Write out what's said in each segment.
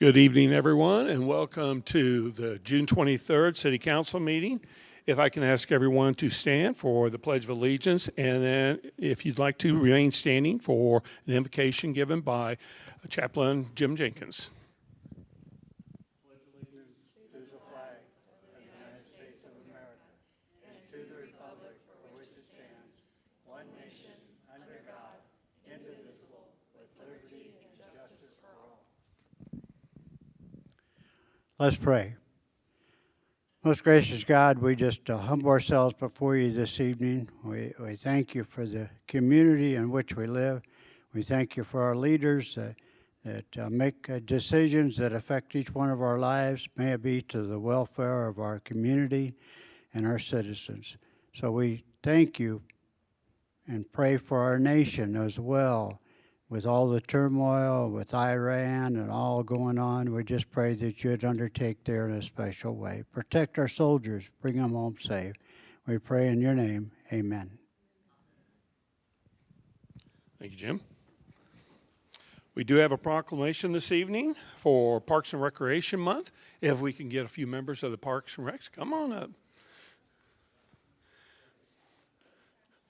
Good evening, everyone, and welcome to the June 23rd City Council meeting. If I can ask everyone to stand for the Pledge of Allegiance, and then if you'd like to remain standing for an invocation given by Chaplain Jim Jenkins. Pledge allegiance to the flag of the United States of America and to the republic for which it stands, one nation, under God, indivisible, with liberty and justice for all. Let's pray. Most gracious God, we just humble ourselves before you this evening. We thank you for the community in which we live. We thank you for our leaders that make decisions that affect each one of our lives. May it be to the welfare of our community and our citizens. So we thank you and pray for our nation as well. With all the turmoil, with Iran and all going on, we just pray that you'd undertake there in a special way. Protect our soldiers, bring them home safe. We pray in your name, amen. Thank you, Jim. We do have a proclamation this evening for Parks and Recreation Month. If we can get a few members of the Parks and Recs, come on up.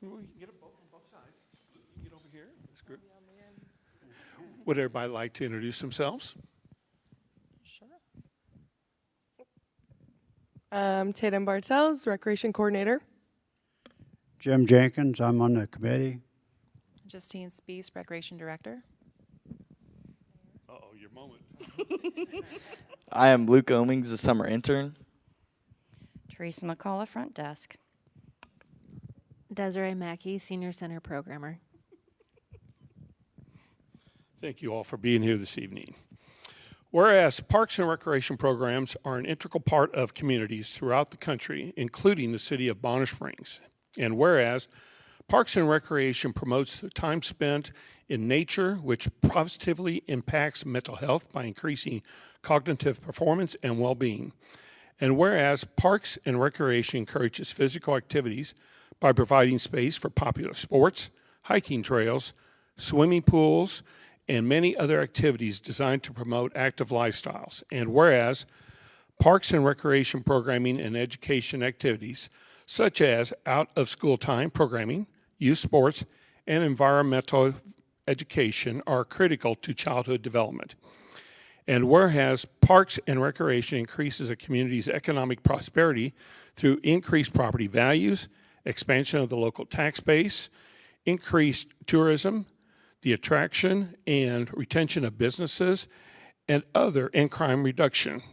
We can get them both on both sides. You can get over here. This group. Would everybody like to introduce themselves? Sure. Tatum Bartels, Recreation Coordinator. Jim Jenkins, I'm on the committee. Justine Spees, Recreation Director. Uh-oh, your moment. I am Luke Omings, the summer intern. Teresa McCullough, front desk. Desiree Mackey, Senior Center Programmer. Thank you all for being here this evening. Whereas parks and recreation programs are an integral part of communities throughout the country, including the city of Bonner Springs. And whereas parks and recreation promotes the time spent in nature, which positively impacts mental health by increasing cognitive performance and well-being. And whereas parks and recreation encourages physical activities by providing space for popular sports, hiking trails, swimming pools, and many other activities designed to promote active lifestyles. And whereas parks and recreation programming and education activities, such as out-of-school time programming, youth sports, and environmental education are critical to childhood development. And whereas parks and recreation increases a community's economic prosperity through increased property values, expansion of the local tax base, increased tourism, the attraction and retention of businesses, and crime reduction.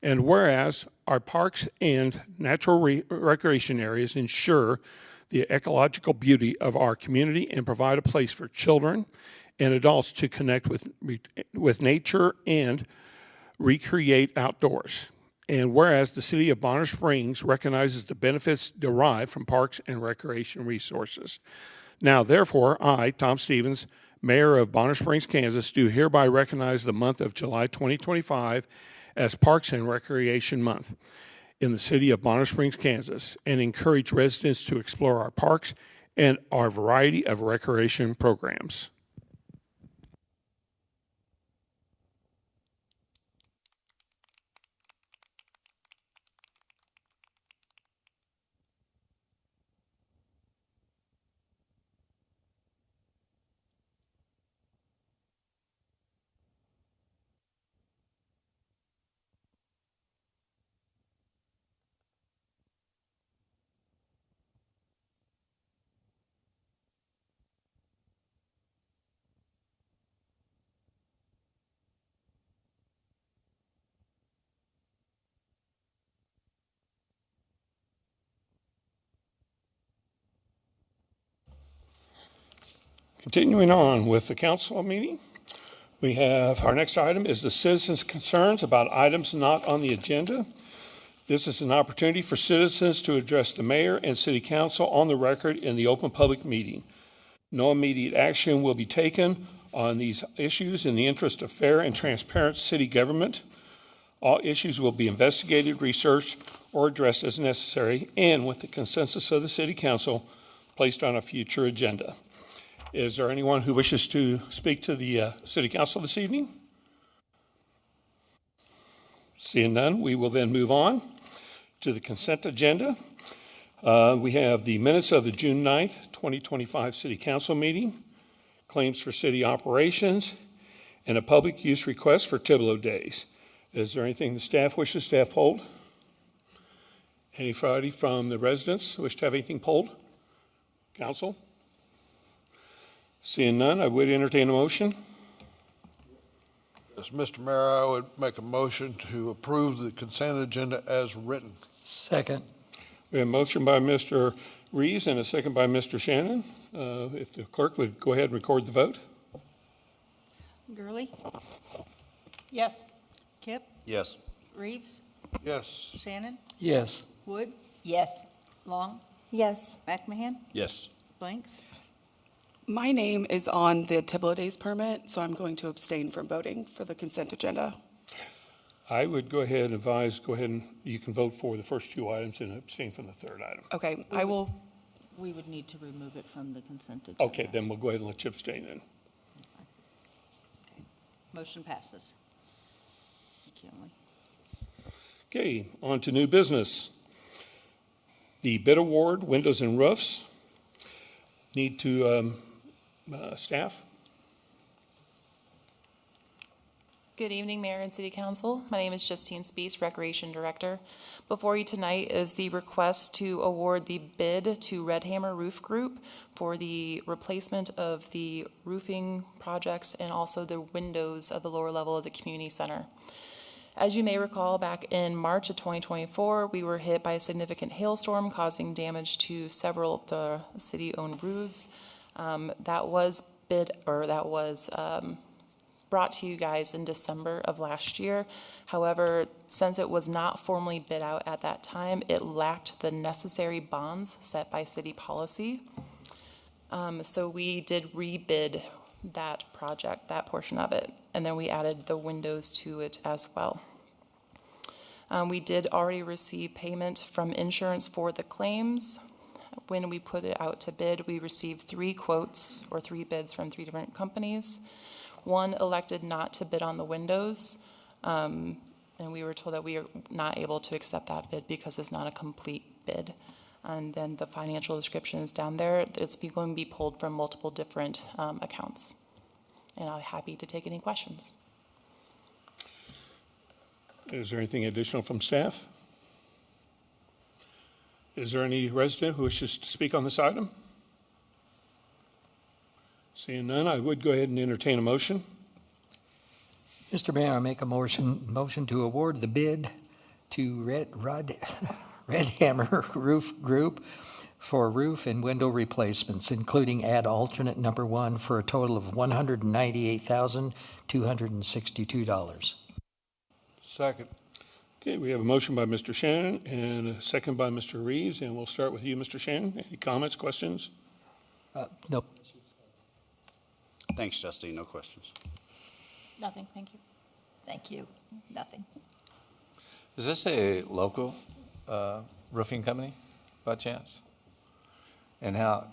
And whereas our parks and natural recreation areas ensure the ecological beauty of our community and provide a place for children and adults to connect with nature and recreate outdoors. And whereas the city of Bonner Springs recognizes the benefits derived from parks and recreation resources. Now, therefore, I, Tom Stevens, Mayor of Bonner Springs, Kansas, do hereby recognize the month of July 2025 as Parks and Recreation Month in the city of Bonner Springs, Kansas, and encourage residents to explore our parks and our variety of recreation programs. Continuing on with the council meeting, we have our next item is the citizens' concerns about items not on the agenda. This is an opportunity for citizens to address the mayor and city council on the record in the open public meeting. No immediate action will be taken on these issues in the interest of fair and transparent city government. All issues will be investigated, researched, or addressed as necessary, and with the consensus of the city council, placed on a future agenda. Is there anyone who wishes to speak to the City Council this evening? Seeing none, we will then move on to the consent agenda. We have the minutes of the June 9th, 2025 City Council meeting, claims for city operations, and a public use request for Tibolo Days. Is there anything the staff wishes to have polled? Anybody from the residents wish to have anything polled? Council? Seeing none, I would entertain a motion. Yes, Mr. Mayor, I would make a motion to approve the consent agenda as written. Second. We have a motion by Mr. Reeves and a second by Mr. Shannon. If the clerk would go ahead and record the vote. Gurley? Yes. Kip? Yes. Reeves? Yes. Shannon? Yes. Wood? Yes. Long? Yes. McMahon? Yes. Blanks? My name is on the Tibolo Days permit, so I'm going to abstain from voting for the consent agenda. I would go ahead and advise, go ahead and you can vote for the first two items and abstain from the third item. Okay, I will, We would need to remove it from the consent agenda. Okay, then we'll go ahead and let you abstain then. Okay. Motion passes. Thank you, Emily. Okay, on to new business. The bid award, windows and roofs. Need to, staff? Good evening, Mayor and City Council. My name is Justine Spees, Recreation Director. Before you tonight is the request to award the bid to Red Hammer Roof Group for the replacement of the roofing projects and also the windows of the lower level of the community center. As you may recall, back in March of 2024, we were hit by a significant hailstorm causing damage to several of the city-owned roofs. That was brought to you guys in December of last year. However, since it was not formally bid out at that time, it lacked the necessary bonds set by city policy. So we did rebid that project, that portion of it, and then we added the windows to it as well. We did already receive payment from insurance for the claims. When we put it out to bid, we received 3 quotes or 3 bids from 3 different companies. One elected not to bid on the windows, and we were told that we are not able to accept that bid because it's not a complete bid. And then the financial description is down there. It's going to be pulled from multiple different accounts. And I'm happy to take any questions. Is there anything additional from staff? Is there any resident who wishes to speak on this item? Seeing none, I would go ahead and entertain a motion. Mr. Mayor, I make a motion to award the bid to Red Hammer Roof Group for roof and window replacements, including add alternate number 1 for a total of $198,262. Second. Okay, we have a motion by Mr. Shannon and a second by Mr. Reeves, and we'll start with you, Mr. Shannon. Any comments, questions? Nope. Thanks, Justine. No questions. Nothing, thank you. Thank you. Nothing. Is this a local roofing company by chance? And how,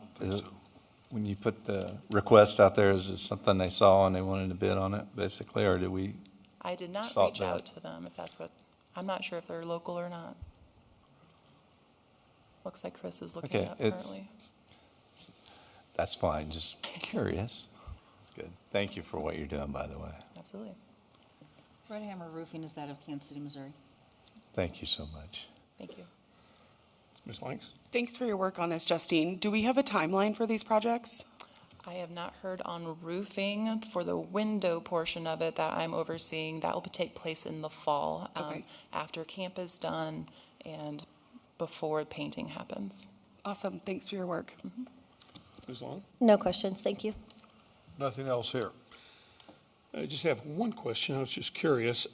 when you put the request out there, is it something they saw and they wanted to bid on it, basically, or did we? I did not Salt reach bed. out to them, if that's what, I'm not sure if they're local or not. Looks like Chris is looking Okay, it up it's- currently. That's fine, just curious. That's good. Thank you for what you're doing, by the way. Absolutely. Red Hammer Roofing is out of Kansas City, Missouri. Thank you so much. Thank you. Ms. Lanks? thanks for your work on this, Justine. Do we have a timeline for these projects? I have not heard on roofing for the window portion of it that I'm overseeing. That will take place in the fall, Okay. after camp is done and before painting happens. Awesome, thanks for your work. Ms. Long? No questions, thank you. Nothing else here. I just have one question. I was just curious.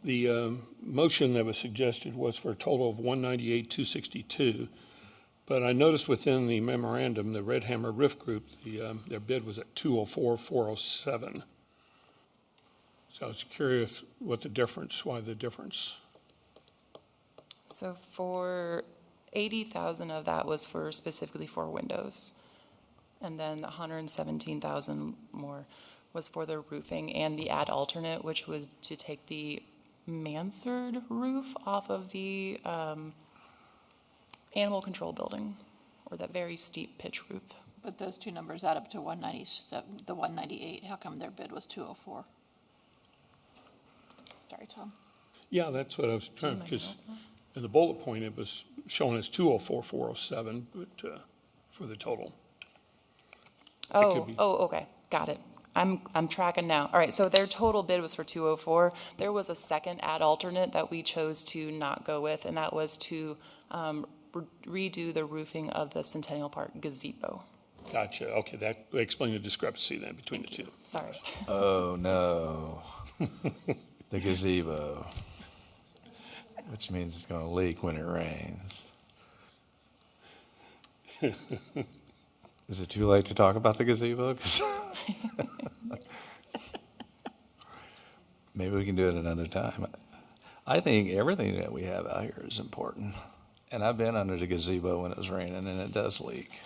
The motion that was suggested was for a total of $198,262. But I noticed within the memorandum, the Red Hammer Roof Group, their bid was at $204,407. So I was curious what the difference, why the difference? So for 80,000 of that was for specifically for windows. And then 117,000 more was for the roofing and the add alternate, which was to take the mansard roof off of the animal control building, or that very steep pitch roof. But those two numbers add up to 197, the 198. How come their bid was 204? Sorry, Tom. Yeah, that's what I was trying, because in the bullet point, it was showing as 204,407, but for the total. Oh, be- okay, got it. I'm tracking now. All right, so their total bid was for 204. There was a second ad alternate that we chose to not go with, and that was to redo the roofing of the Centennial Park gazebo. Gotcha, okay, that explained the discrepancy then between the two. Sorry. Oh, no. The gazebo, which means it's going to leak when it rains. Is it too late to talk about the gazebo? 'Cause maybe we can do it another time. I think everything that we have out here is important. And I've been under the gazebo when it was raining, and it does leak.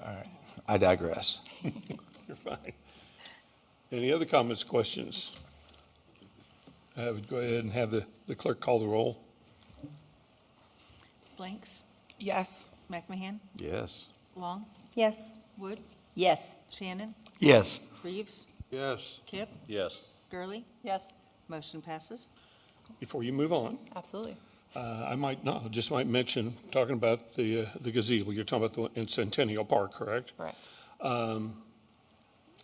All right, I digress. You're fine. Any other comments, questions? I would go ahead and have the clerk call the roll. Blanks, Yes. McMahon, Yes. Long, Yes. Wood, Yes. Shannon, Yes. Reeves, Yes. Kip, Yes. Gurley. Yes. Motion passes. Before you move on, Absolutely. I might mention, talking about the gazebo, you're talking about the one in Centennial Park, correct? Correct.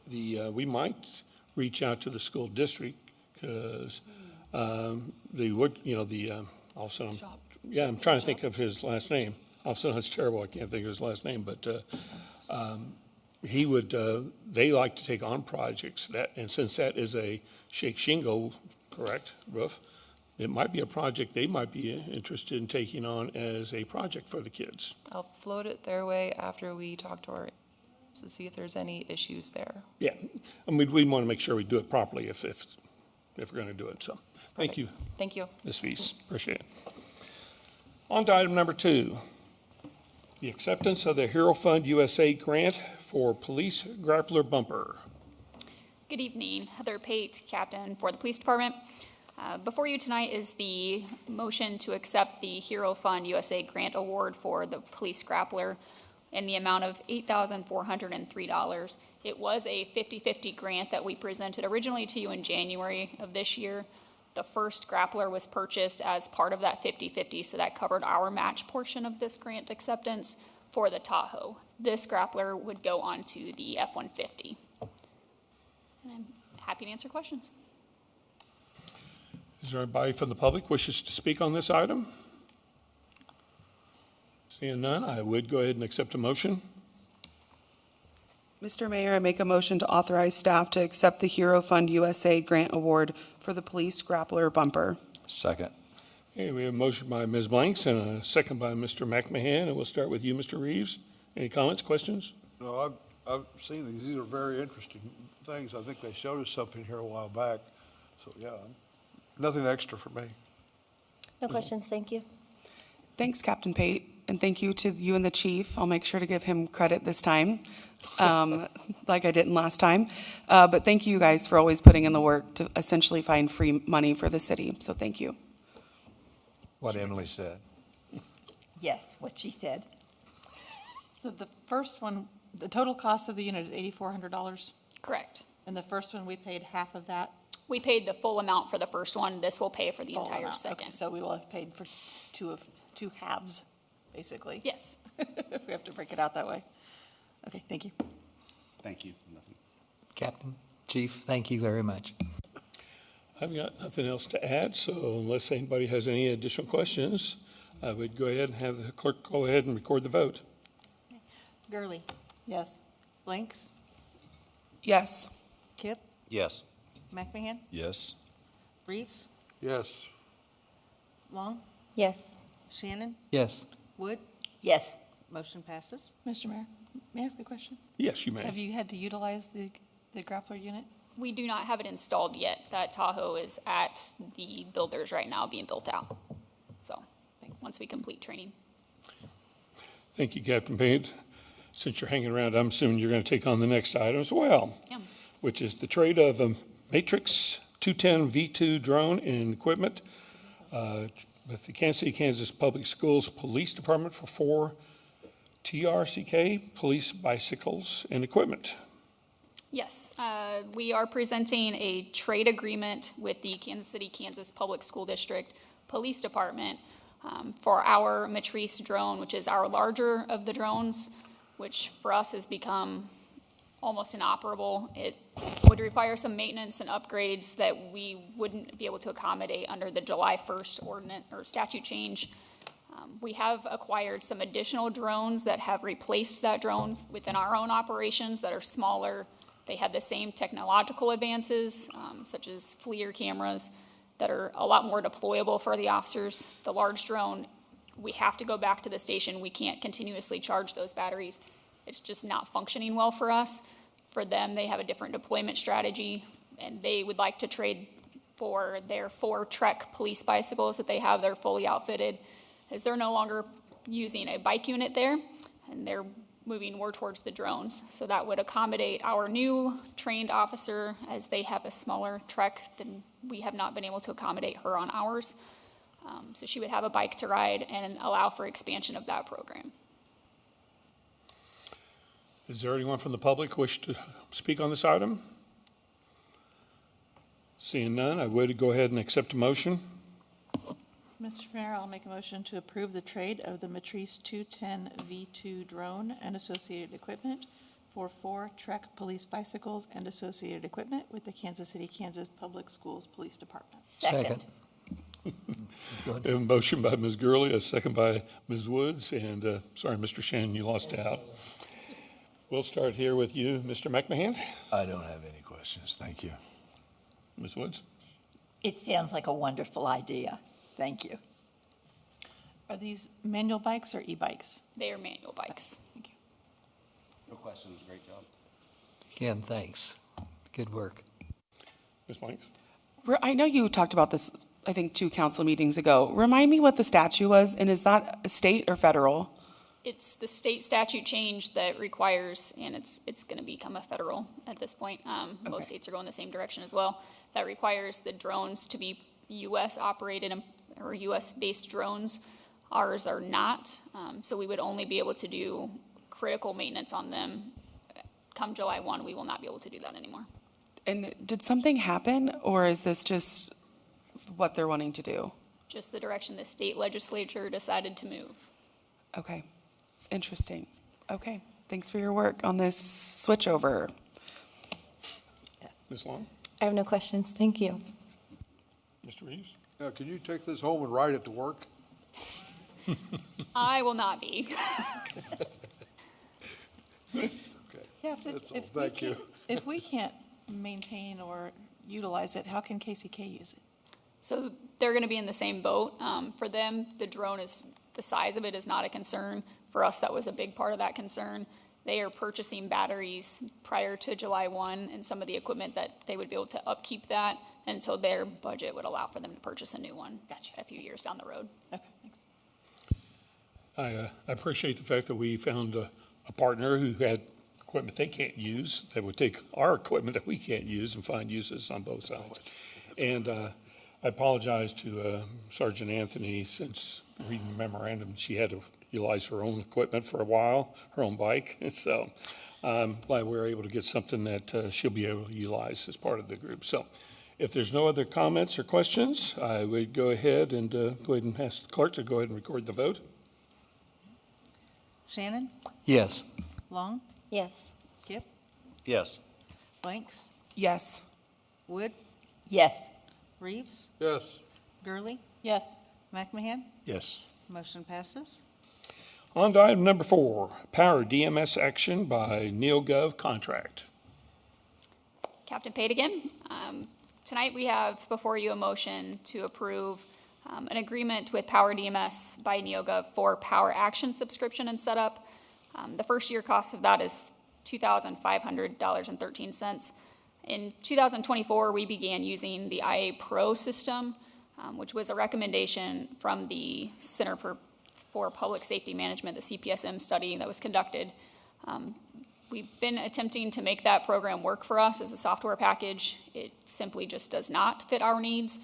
We might reach out to the school district, because all of a sudden, I'm trying to think of his last name. All of a sudden, it's terrible, I can't think of his last name, but they like to take on projects and since that is a shake shingle, correct, roof, it might be a project they might be interested in taking on as a project for the kids. I'll float it their way after we talk to our, to see if there's any issues there. Yeah, I mean, we want to make sure we do it properly if we're going to do it, so, thank you, Thank you. Ms. Weiss, appreciate it. On to item number 2, the acceptance of the Hero Fund USA grant for police grappler bumper. Good evening, Heather Pate, Captain for the Police Department. Before you tonight is the motion to accept the Hero Fund USA Grant Award for the Police Grappler in the amount of $8,403. It was a 50-50 grant that we presented originally to you in January of this year. The first grappler was purchased as part of that 50-50, so that covered our match portion of this grant acceptance for the Tahoe. This grappler would go on to the F-150. And I'm happy to answer questions. Is there anybody from the public wishes to speak on this item? Seeing none, I would go ahead and accept a motion. Mr. Mayor, I make a motion to authorize staff to accept the Hero Fund USA Grant Award for the Police Grappler Bumper. Second. Okay, we have a motion by Ms. Blanks and a second by Mr. McMahon, and we'll start with you, Mr. Reeves. Any comments, questions? No, I've seen these. These are very interesting things. I think they showed us something here a while back. So, yeah, nothing extra for me. No questions, thank you. Thanks, Captain Pate, and thank you to you and the chief. I'll make sure to give him credit this time, like I didn't last time. But thank you guys for always putting in the work to essentially find free money for the city, so thank you. What Emily said. Yes, what she said. So the first one, the total cost of the unit is $8,400, Correct. and the first one, we paid half of that. We paid the full amount for the first one. This will pay for the full entire amount. Okay, second. so we will have paid for two halves, basically. Yes. If we have to break it out that way. Okay, thank you. Thank you. Captain, Chief, thank you very much. I've got nothing else to add, so unless anybody has any additional questions, I would go ahead and have the clerk go ahead and record the vote. Gurley? Yes. Blanks? Yes. Kip? Yes. McMahon? Yes. Reeves? Yes. Long? Yes. Shannon? Yes. Wood? Yes. Motion passes. Mr. Mayor, may I ask a question? Yes, you may. Have you had to utilize the grappler unit? We do not have it installed yet. That Tahoe is at the builders right now being built out. So, once we complete training. Thank you, Captain Pate. Since you're hanging around, I'm assuming you're going to take on the next item as well, Yeah. which is the trade of a Matrix 210 V2 drone and equipment with the Kansas City, Kansas Public Schools Police Department for 4 TRCK police bicycles and equipment. Yes, we are presenting a trade agreement with the Kansas City, Kansas Public School District Police Department for our Matrice drone, which is our larger of the drones, which for us has become almost inoperable. It would require some maintenance and upgrades that we wouldn't be able to accommodate under the July 1st ordinance or statute change. We have acquired some additional drones that have replaced that drone within our own operations that are smaller. They have the same technological advances, such as FLIR cameras, that are a lot more deployable for the officers. The large drone, we have to go back to the station. We can't continuously charge those batteries. It's just not functioning well for us. For them, they have a different deployment strategy, and they would like to trade for their 4 Trek police bicycles that they have. They're fully outfitted, as they're no longer using a bike unit there, and they're moving more towards the drones. So that would accommodate our new trained officer, as they have a smaller Trek than we have not been able to accommodate her on ours. So she would have a bike to ride and allow for expansion of that program. Is there anyone from the public wish to speak on this item? Seeing none, I would go ahead and accept a motion. Mr. Mayor, I'll make a motion to approve the trade of the Matrice 210 V2 drone and associated equipment for 4 Trek police bicycles and associated equipment with the Kansas City, Kansas Public Schools Police Department. Second. We have a motion by Ms. Gurley, a second by Ms. Woods, and sorry, Mr. Shannon, you lost out. We'll start here with you, Mr. McMahon. I don't have any questions. Thank you. Ms. Woods? It sounds like a wonderful idea. Thank you. Are these manual bikes or e-bikes? They are manual bikes. Thank you. No questions. Great job. Again, thanks. Good work. Ms. Blanks? I know you talked about this, I think, 2 council meetings ago. Remind me what the statute was, and is that state or federal? It's the state statute change that requires, and it's going to become a federal at this point. Most states are going the same direction as well. That requires the drones to be U.S. operated or U.S. based drones. Ours are not, so we would only be able to do critical maintenance on them. Come July 1, we will not be able to do that anymore. And did something happen, or is this just what they're wanting to do? Just the direction the state legislature decided to move. Okay, interesting. Okay, thanks for your work on this switchover. Ms. Long? I have no questions. Thank you. Mr. Reeves? Now, can you take this home and ride it to work? I will not be. Okay. Yeah, That's all. Thank you. If we can't maintain or utilize it, how can KCK use it? So they're going to be in the same boat. For them, the drone the size of it is not a concern. For us, that was a big part of that concern. They are purchasing batteries prior to July 1 and some of the equipment that they would be able to upkeep that until their budget would allow for them to purchase a new one a few years down the road. Okay, thanks. I appreciate the fact that we found a partner who had equipment they can't use, that would take our equipment that we can't use and find uses on both sides. And I apologize to Sergeant Anthony, since reading the memorandum, she had to utilize her own equipment for a while, her own bike. And so I'm glad we were able to get something that she'll be able to utilize as part of the group. So if there's no other comments or questions, I would go ahead and ask the clerk to go ahead and record the vote. Shannon? Yes. Long? Yes. Kip? Yes. Blanks? Yes. Wood? Yes. Reeves? Yes. Gurley? Yes. McMahon? Yes. Motion passes. On to item number 4, Power DMS action by NeoGov contract. Captain Pate again. Tonight we have before you a motion to approve an agreement with Power DMS by NeoGov for Power Action subscription and setup. The first year cost of that is $2,500.13. In 2024, we began using the IA Pro system, which was a recommendation from the Center for Public Safety Management, the CPSM study that was conducted. We've been attempting to make that program work for us as a software package. It simply just does not fit our needs.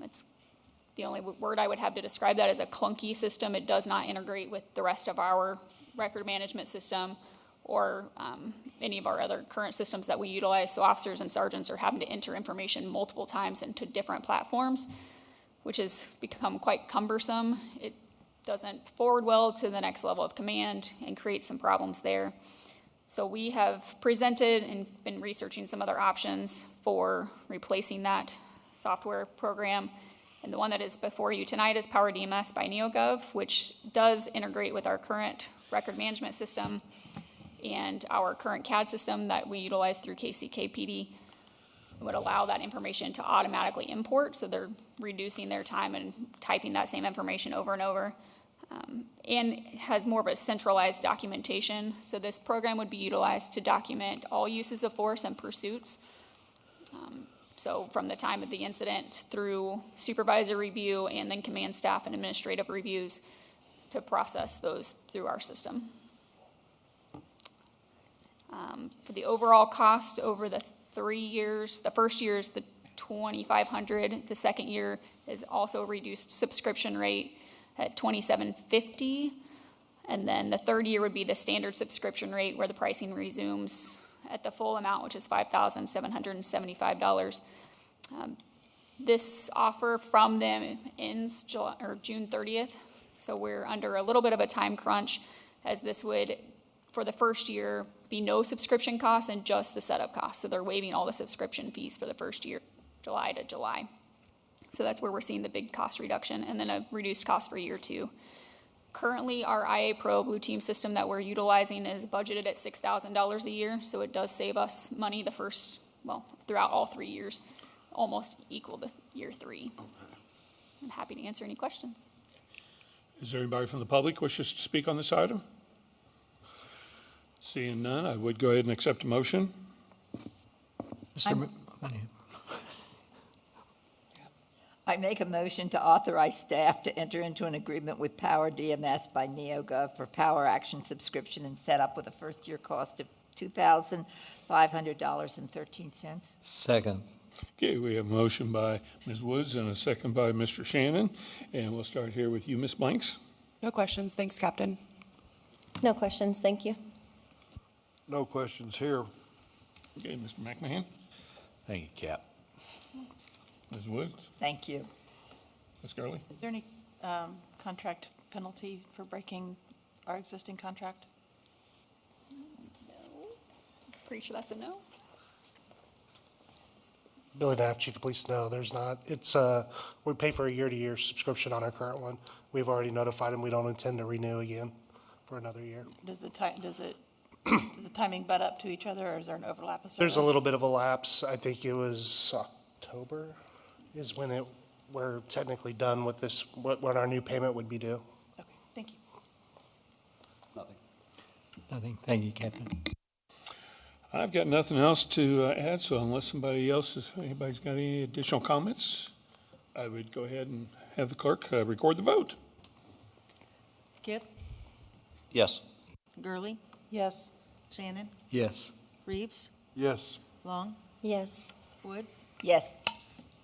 It's the only word I would have to describe that as a clunky system. It does not integrate with the rest of our record management system or any of our other current systems that we utilize. So officers and sergeants are having to enter information multiple times into different platforms, which has become quite cumbersome. It doesn't forward well to the next level of command and creates some problems there. So we have presented and been researching some other options for replacing that software program. And the one that is before you tonight is Power DMS by NeoGov, which does integrate with our current record management system and our current CAD system that we utilize through KCKPD. It would allow that information to automatically import, so they're reducing their time and typing that same information over and over. And it has more of a centralized documentation. So this program would be utilized to document all uses of force and pursuits. So from the time of the incident through supervisor review and then command staff and administrative reviews to process those through our system. For the overall cost over the 3 years, the first year is the $2,500. The second year is also a reduced subscription rate at $2,750. And then the third year would be the standard subscription rate where the pricing resumes at the full amount, which is $5,775. This offer from them ends June 30th. So we're under a little bit of a time crunch, as this would, for the first year, be no subscription costs and just the setup costs. So they're waiving all the subscription fees for the first year, July to July. So that's where we're seeing the big cost reduction, and then a reduced cost for year 2. Currently, our IA Pro Blue Team system that we're utilizing is budgeted at $6,000 a year, so it does save us money throughout all 3 years, almost equal to year 3. Okay. I'm happy to answer any questions. Is there anybody from the public wishes to speak on this item? Seeing none, I would go ahead and accept a motion. I make a motion to authorize staff to enter into an agreement with Power DMS by NeoGov for Power Action subscription and setup with a first-year cost of $2,500.13. Second. Okay, we have a motion by Ms. Woods and a second by Mr. Shannon. And we'll start here with you, Ms. Blanks. No questions. Thanks, Captain. No questions, thank you. No questions here. Okay, Mr. McMahon. Thank you, Cap. Ms. Woods. Thank you. Ms. Gurley. Is there any contract penalty for breaking our existing contract? Pretty sure that's a no. Billy Naff, Chief of Police. No, there's not. It's we pay for a year-to-year subscription on our current one. We've already notified them we don't intend to renew again for another year. Does the timing butt up to each other, or is there an overlap of service? There's a little bit of a lapse. I think it was October is when we're technically done with this, what our new payment would be due. Okay, thank you. Nothing. Thank you, Captain. I've got nothing else to add, so unless anybody's got any additional comments, I would go ahead and have the clerk record the vote. Kip? Yes. Gurley? Yes. Shannon? Yes. Reeves? Yes. Long? Yes. Wood? Yes.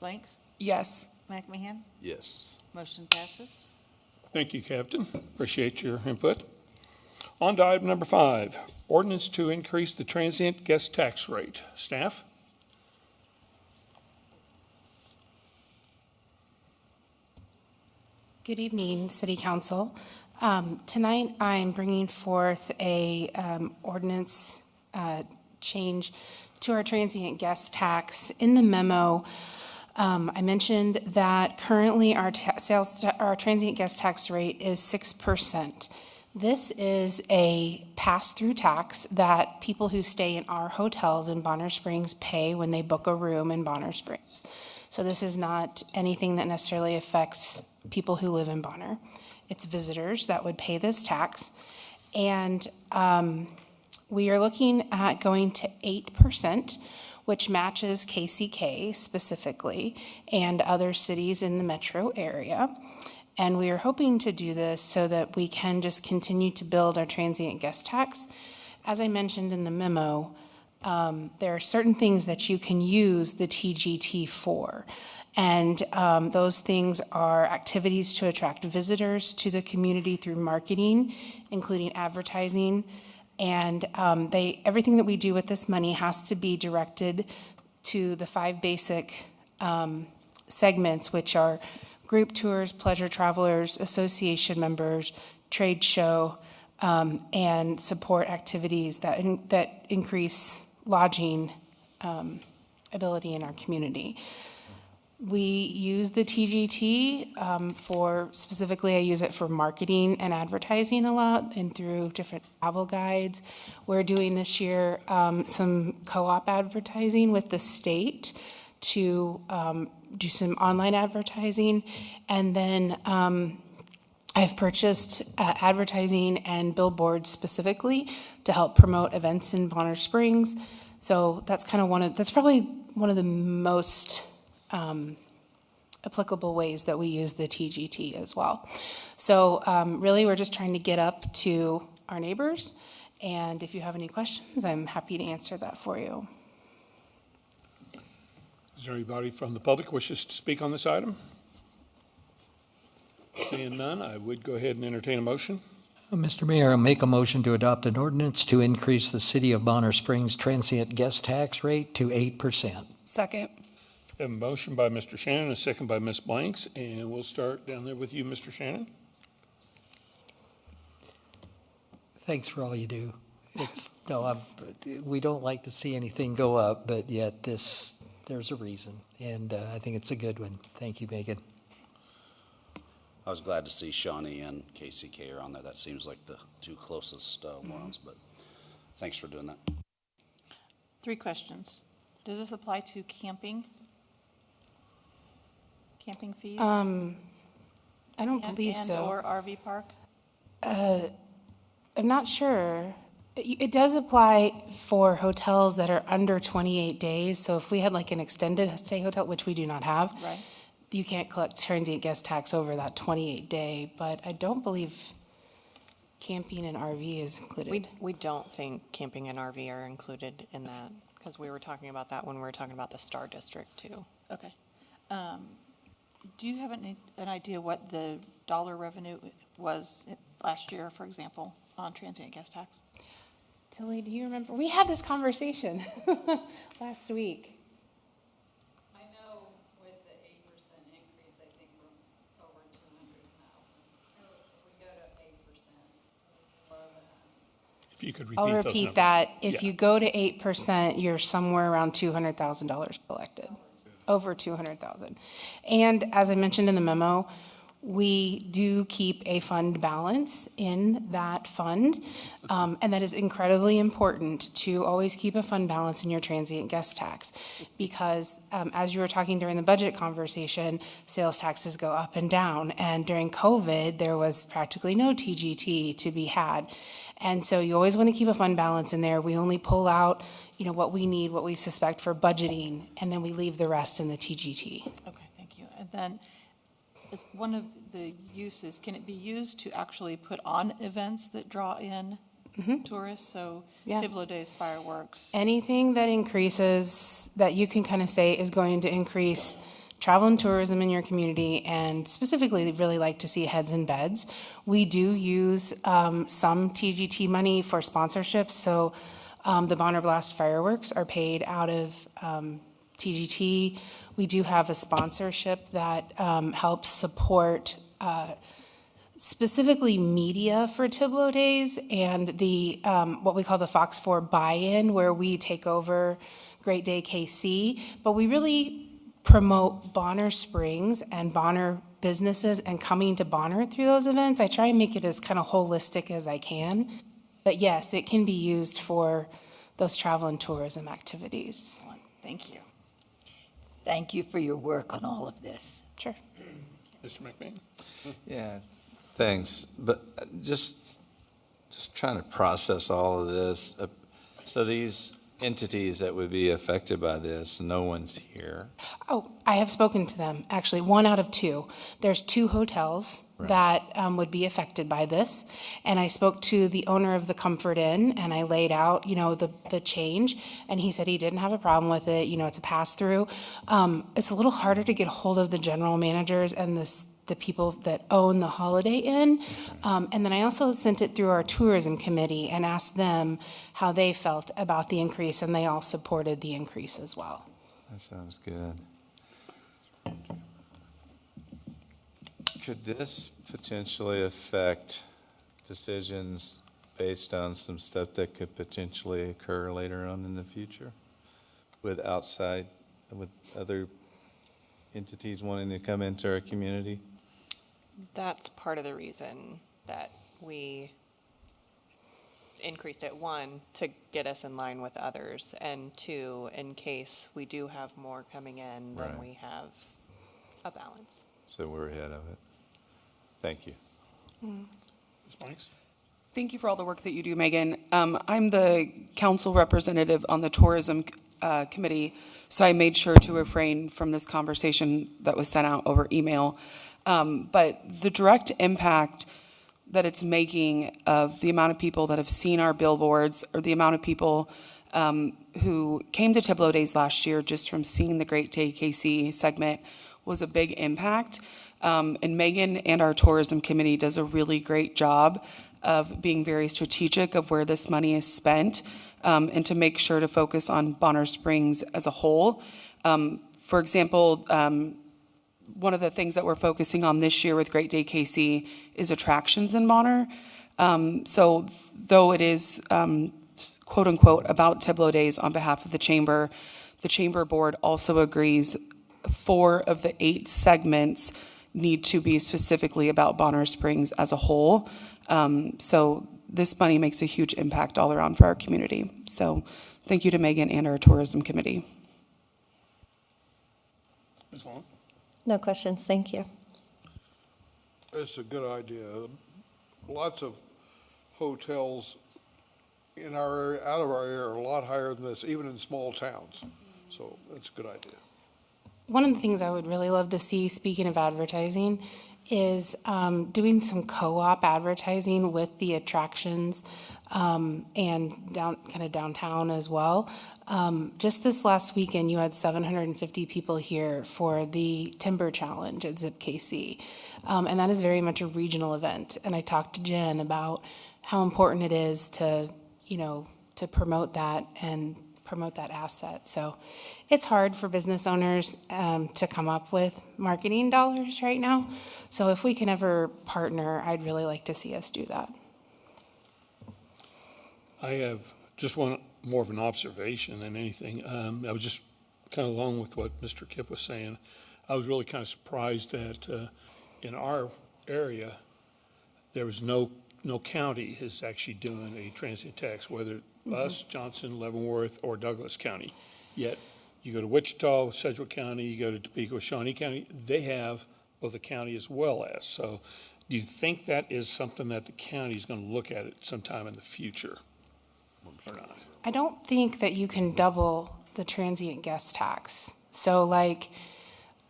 Blanks? Yes. McMahon? Yes. Motion passes. Thank you, Captain. Appreciate your input. On to item number 5, ordinance to increase the transient guest tax rate. Staff? Good evening, City Council. Tonight, I'm bringing forth a ordinance change to our transient guest tax. In the memo, I mentioned that currently our transient guest tax rate is 6%. This is a pass-through tax that people who stay in our hotels in Bonner Springs pay when they book a room in Bonner Springs. So this is not anything that necessarily affects people who live in Bonner. It's visitors that would pay this tax. And we are looking at going to 8%, which matches KCK specifically and other cities in the metro area. And we are hoping to do this so that we can just continue to build our transient guest tax as I mentioned in the memo, there are certain things that you can use the TGT for. And those things are activities to attract visitors to the community through marketing, including advertising. And everything that we do with this money has to be directed to the 5 basic segments, which are group tours, pleasure travelers, association members, trade show, and support activities that increase lodging ability in our community. We use the TGT specifically I use it for marketing and advertising a lot and through different travel guides. We're doing this year some co-op advertising with the state to do some online advertising. And then I've purchased advertising and billboards specifically to help promote events in Bonner Springs. So that's probably one of the most applicable ways that we use the TGT as well. So really, we're just trying to get up to our neighbors. And if you have any questions, I'm happy to answer that for you. Is there anybody from the public wishes to speak on this item? Seeing none, I would go ahead and entertain a motion. Mr. Mayor, I'll make a motion to adopt an ordinance to increase the City of Bonner Springs transient guest tax rate to 8%. Second. I have a motion by Mr. Shannon, a second by Ms. Blanks, and we'll start down there with you, Mr. Shannon. Thanks for all you do. We don't like to see anything go up, but yet there's a reason, and I think it's a good one. Thank you, Megan. I was glad to see Shawnee and KCK are on there. That seems like the 2 closest ones, but thanks for doing that. 3 questions. Does this apply to camping? Camping fees? I don't believe so. Or RV park? I'm not sure. It does apply for hotels that are under 28 days. So if we had like an extended stay hotel, which we do not have, Right. you can't collect transient guest tax over that 28-day. But I don't believe camping and RV is included. We don't think camping and RV are included in that, because we were talking about that when we were talking about the Star District too. Okay. Do you have an idea what the dollar revenue was last year, for example, on transient guest tax? Tilly, do you remember? We had this conversation last week. I know with the 8% increase, I think we're over 200,000. If we go to 8%, more than that. If you could repeat I'll those repeat numbers. that. If you go to 8%, you're somewhere around $200,000 collected. Over 200,000. And as I mentioned in the memo, we do keep a fund balance in that fund, and that is incredibly important to always keep a fund balance in your transient guest tax, because as you were talking during the budget conversation, sales taxes go up and down, and during COVID, there was practically no TGT to be had. And so you always want to keep a fund balance in there. We only pull out, what we need, what we suspect for budgeting, and then we leave the rest in the TGT. Okay, thank you. And then is one of the uses, can it be used to actually put on events that draw in tourists? So Yeah. Tiblo Days, fireworks. Anything that increases, that you can kind of say is going to increase travel and tourism in your community, and specifically, they'd really like to see heads in beds. We do use some TGT money for sponsorships, so the Bonner Blast fireworks are paid out of TGT. We do have a sponsorship that helps support specifically media for Tiblo Days, and the what we call the Fox 4 buy-in, where we take over Great Day KC, but we really promote Bonner Springs and Bonner businesses and coming to Bonner through those events. I try and make it as kind of holistic as I can, but yes, it can be used for those travel and tourism activities. Thank you. Thank you for your work on all of this. Sure. Mr. McBain? Yeah, thanks. But just trying to process all of this. So these entities that would be affected by this. No one's here. Oh, I have spoken to them, actually, 1 out of 2. There's 2 hotels that would be affected by this. And I spoke to the owner of the Comfort Inn, and I laid out, the change. And he said he didn't have a problem with it. It's a pass-through. It's a little harder to get hold of the general managers and the people that own the Holiday Inn. And then I also sent it through our tourism committee and asked them how they felt about the increase, and they all supported the increase as well. That sounds good. Could this potentially affect decisions based on some stuff that could potentially occur later on in the future with other entities wanting to come into our community? That's part of the reason that we increased it, 1, to get us in line with others, and 2, in case we do have more coming in, then Right. we have a balance. So we're ahead of it. Thank you. Ms. Banks? Thank you for all the work that you do, Megan. I'm the council representative on the tourism committee, so I made sure to refrain from this conversation that was sent out over email. But the direct impact that it's making of the amount of people that have seen our billboards, or the amount of people who came to Tableau Days last year just from seeing the Great Day KC segment, was a big impact. And Megan and our tourism committee does a really great job of being very strategic of where this money is spent, and to make sure to focus on Bonner Springs as a whole. For example, one of the things that we're focusing on this year with Great Day KC is attractions in Bonner. So though it is quote unquote about Tableau Days on behalf of the chamber board also agrees 4 of the 8 segments need to be specifically about Bonner Springs as a whole. So this money makes a huge impact all around for our community. So thank you to Megan and our tourism committee. Ms. Wong? No questions, thank you. It's a good idea. Lots of hotels in our area, out of our area, are a lot higher than this, even in small towns. So it's a good idea. One of the things I would really love to see, speaking of advertising, is doing some co-op advertising with the attractions and downtown as well. Just this last weekend, you had 750 people here for the Timber Challenge at Zip KC. And that is very much a regional event. And I talked to Jen about how important it is to promote that and promote that asset. So it's hard for business owners to come up with marketing dollars right now. So if we can ever partner, I'd really like to see us do that. I have just one more of an observation than anything. I was just kind of along with what Mr. Kipp was saying. I was really kind of surprised that in our area, there was no county is actually doing a transient tax, whether us, Johnson, Leavenworth, or Douglas County. Yet you go to Wichita, Sedgwick County, you go to Topeka, Shawnee County, they have both the county as well as. So do you think that is something that the county is going to look at sometime in the future or not? I don't think that you can double the transient guest tax. So like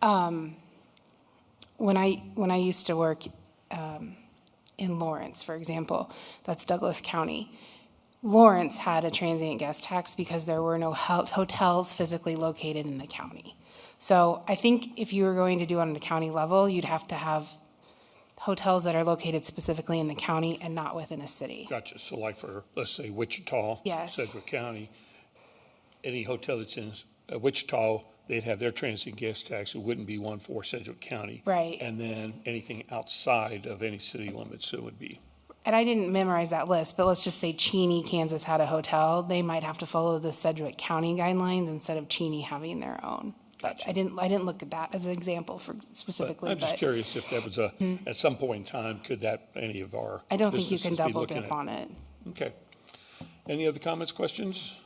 when I used to work in Lawrence, for example, that's Douglas County. Lawrence had a transient guest tax because there were no hotels physically located in the county. So I think if you were going to do it on the county level, you'd have to have hotels that are located specifically in the county and not within a city. Gotcha. So like for, let's say, Wichita, Yes. Sedgwick County, any hotel that's in Wichita, they'd have their transient guest tax. It wouldn't be one for Sedgwick County. Right. And then anything outside of any city limits, it would be. And I didn't memorize that list, but let's just say Cheney, Kansas had a hotel. They might have to follow the Sedgwick County guidelines instead of Cheney having their own. But I didn't look at that as an example for specifically. I'm just curious if there was at some point in time, could that, any of our I don't think you can businesses be double looking dip at- on it. Okay. Any other comments, questions?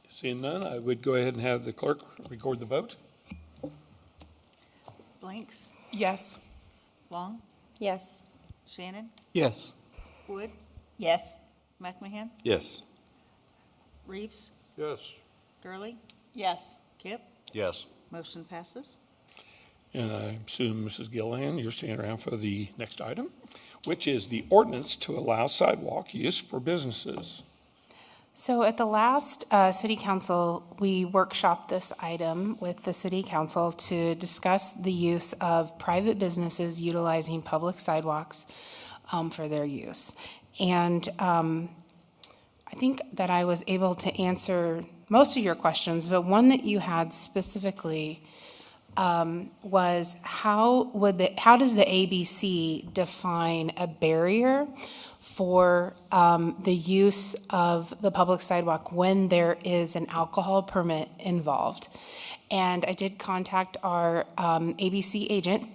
Seeing none, I would go ahead and have the clerk record the vote. Blanks? Yes. Long? Yes. Shannon? Yes. Wood? Yes. McMahon? Yes. Reeves? Yes. Gurley? Yes. Kip? Yes. Motion passes. And I assume, Mrs. Gillian, you're staying around for the next item, which is the ordinance to allow sidewalk use for businesses. So at the last city council, we workshopped this item with the city council to discuss the use of private businesses utilizing public sidewalks for their use. And I think that I was able to answer most of your questions, but one that you had specifically was how does the ABC define a barrier for the use of the public sidewalk when there is an alcohol permit involved? And I did contact our ABC agent,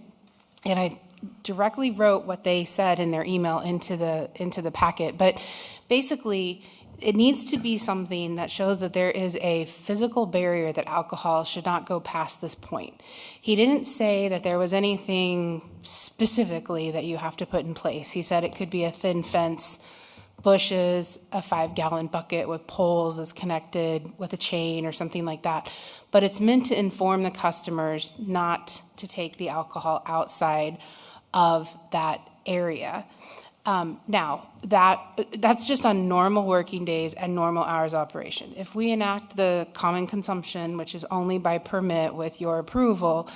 and I directly wrote what they said in their email into the packet. But basically, it needs to be something that shows that there is a physical barrier that alcohol should not go past this point. He didn't say that there was anything specifically that you have to put in place. He said it could be a thin fence, bushes, a 5-gallon bucket with poles that's connected with a chain or something like that. But it's meant to inform the customers not to take the alcohol outside of that area. Now, that's just on normal working days and normal hours of operation. If we enact the common consumption, which is only by permit with your approval,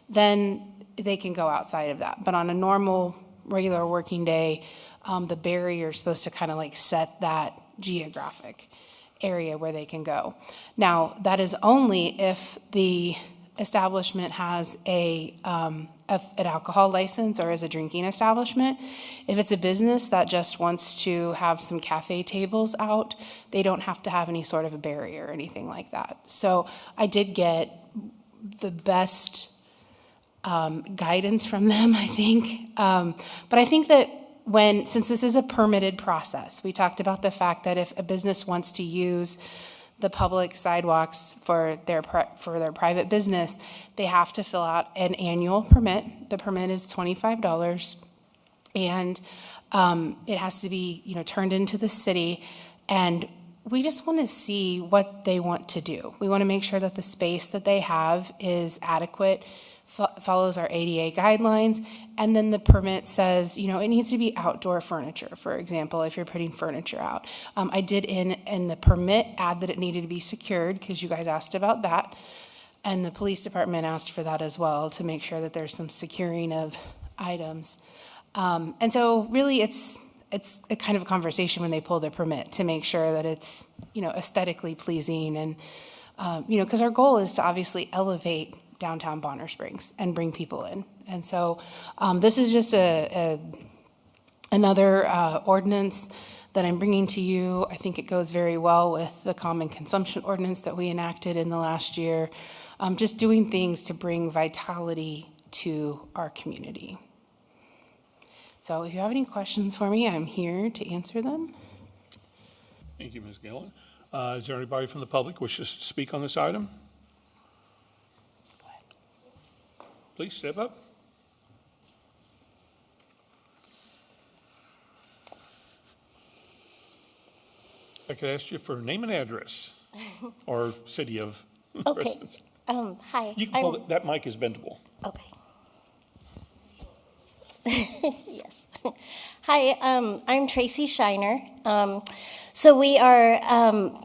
then they can go outside of that. But on a normal, regular working day, the barrier is supposed to kind of like set that geographic area where they can go. Now, that is only if the establishment has an alcohol license or is a drinking establishment. If it's a business that just wants to have some cafe tables out, they don't have to have any sort of a barrier or anything like that. So I did get the best guidance from them, I think. But I think that since this is a permitted process, we talked about the fact that if a business wants to use the public sidewalks for their private business, they have to fill out an annual permit. The permit is $25, and it has to be, turned into the city. And we just want to see what they want to do. We want to make sure that the space that they have is adequate, follows our ADA guidelines, and then the permit says, it needs to be outdoor furniture, for example, if you're putting furniture out. I did in the permit add that it needed to be secured, because you guys asked about that, and the police department asked for that as well, to make sure that there's some securing of items. And so really it's a kind of a conversation when they pull their permit to make sure that it's, aesthetically pleasing, and, because our goal is to obviously elevate downtown Bonner Springs and bring people in. And so this is just another ordinance that I'm bringing to you. I think it goes very well with the common consumption ordinance that we enacted in the last year, just doing things to bring vitality to our community. So if you have any questions for me, I'm here to answer them. Thank you, Ms. Gillen. Is there anybody from the public wishes to speak on this item? Please step up. I could ask you for name and address or city of residence. Hi. You can pull that mic is bendable. Okay. Yes. Hi, I'm Tracy Shiner. So we are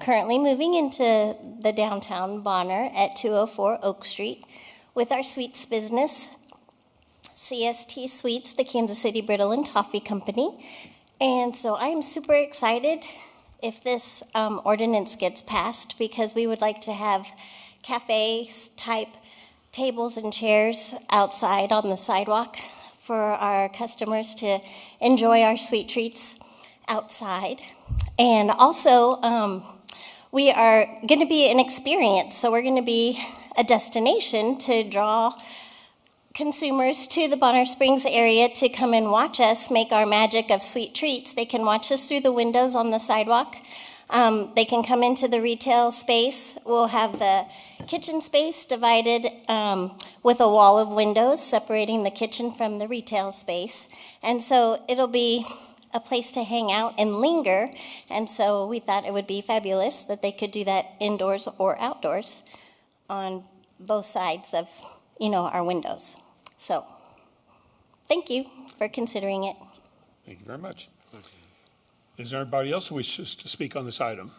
currently moving into the downtown Bonner at 204 Oak Street with our sweets business, CST Sweets, the Kansas City Brittle and Toffee Company. And so I'm super excited if this ordinance gets passed, because we would like to have cafe-type tables and chairs outside on the sidewalk for our customers to enjoy our sweet treats outside. And also, we are going to be an experience, so we're going to be a destination to draw consumers to the Bonner Springs area to come and watch us make our magic of sweet treats. They can watch us through the windows on the sidewalk. They can come into the retail space. We'll have the kitchen space divided with a wall of windows separating the kitchen from the retail space. And so it'll be a place to hang out and linger. And so we thought it would be fabulous that they could do that indoors or outdoors on both sides of, our windows. So, thank you for considering it. Thank you very much. Is there anybody else who wishes to speak on this item?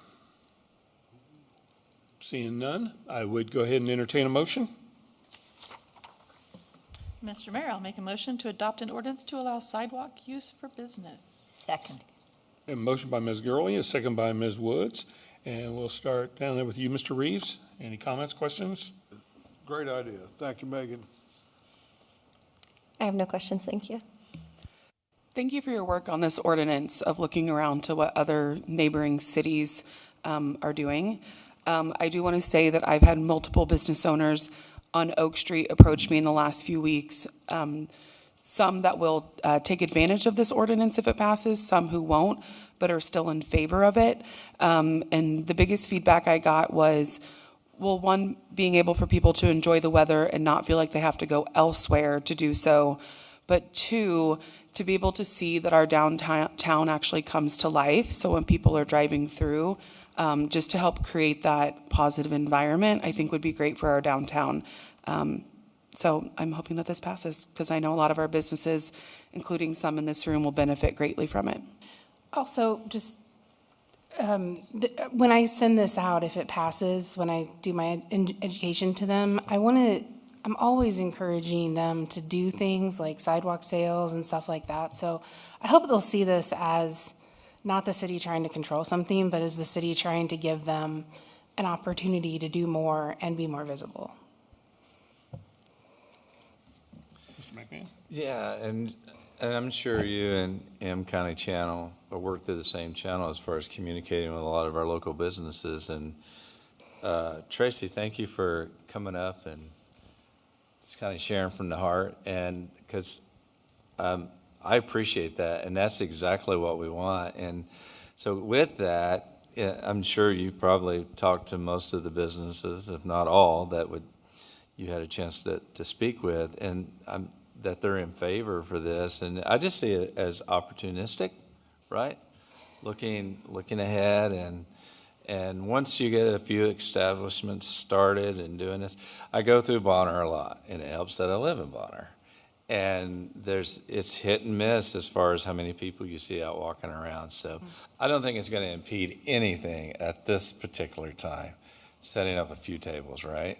Seeing none, I would go ahead and entertain a motion. Mr. Mayor, I'll make a motion to adopt an ordinance to allow sidewalk use for business. Second. A motion by Ms. Gurley, a second by Ms. Woods. And we'll start down there with you, Mr. Reeves. Any comments, questions? Great idea. Thank you, Megan. I have no questions, thank you. Thank you for your work on this ordinance of looking around to what other neighboring cities are doing. I do want to say that I've had multiple business owners on Oak Street approach me in the last few weeks. Some that will take advantage of this ordinance if it passes, some who won't, but are still in favor of it. And the biggest feedback I got was, well, one, being able for people to enjoy the weather and not feel like they have to go elsewhere to do so. But two, to be able to see that our downtown actually comes to life. So when people are driving through, just to help create that positive environment, I think would be great for our downtown. So I'm hoping that this passes because I know a lot of our businesses, including some in this room, will benefit greatly from it. Also, just when I send this out, if it passes, when I do my education to them, I'm always encouraging them to do things like sidewalk sales and stuff like that. So I hope they'll see this as not the city trying to control something, but as the city trying to give them an opportunity to do more and be more visible. Mr. McMahon? Yeah, and I'm sure you and M County Channel work through the same channel as far as communicating with a lot of our local businesses. And Tracy, thank you for coming up and just kind of sharing from the heart. And because I appreciate that, and that's exactly what we want. And so with that, I'm sure you probably talked to most of the businesses, if not all, that you had a chance to speak with, and that they're in favor for this. And I just see it as opportunistic, right? Looking ahead, and once you get a few establishments started and doing this, I go through Bonner a lot, and it helps that I live in Bonner. And it's hit and miss as far as how many people you see out walking around. So I don't think it's going to impede anything at this particular time, setting up a few tables, right?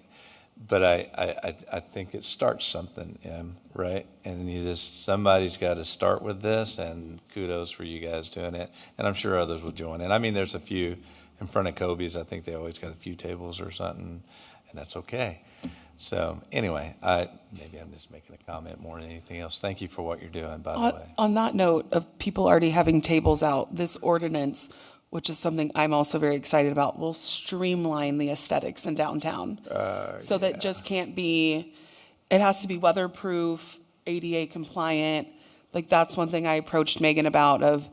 But I think it starts something, Em, right? And somebody's got to start with this, and kudos for you guys doing it. And I'm sure others will join in. I mean, there's a few in front of Kobe's. I think they always got a few tables or something, and that's okay. So anyway, maybe I'm just making a comment more than anything else. Thank you for what you're doing, by the way. On that note of people already having tables out, this ordinance, which is something I'm also very excited about, will streamline the aesthetics in downtown. So that just can't be, it has to be weatherproof, ADA compliant. Like that's one thing I approached Megan about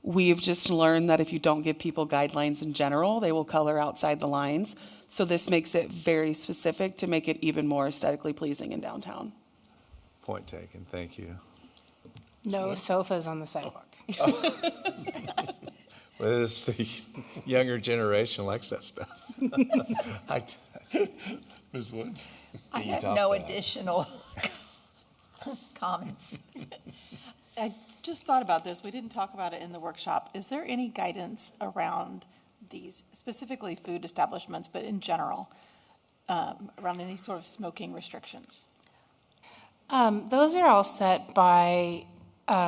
we've just learned that if you don't give people guidelines in general, they will color outside the lines. So this makes it very specific to make it even more aesthetically pleasing in downtown. Point taken. Thank you. No sofas on the sidewalk. Well, it's the younger generation likes that stuff. Ms. Woods? I have no additional comments. I just thought about this. We didn't talk about it in the workshop. Is there any guidance around these, specifically food establishments, but in general, around any sort of smoking restrictions? Those are all set by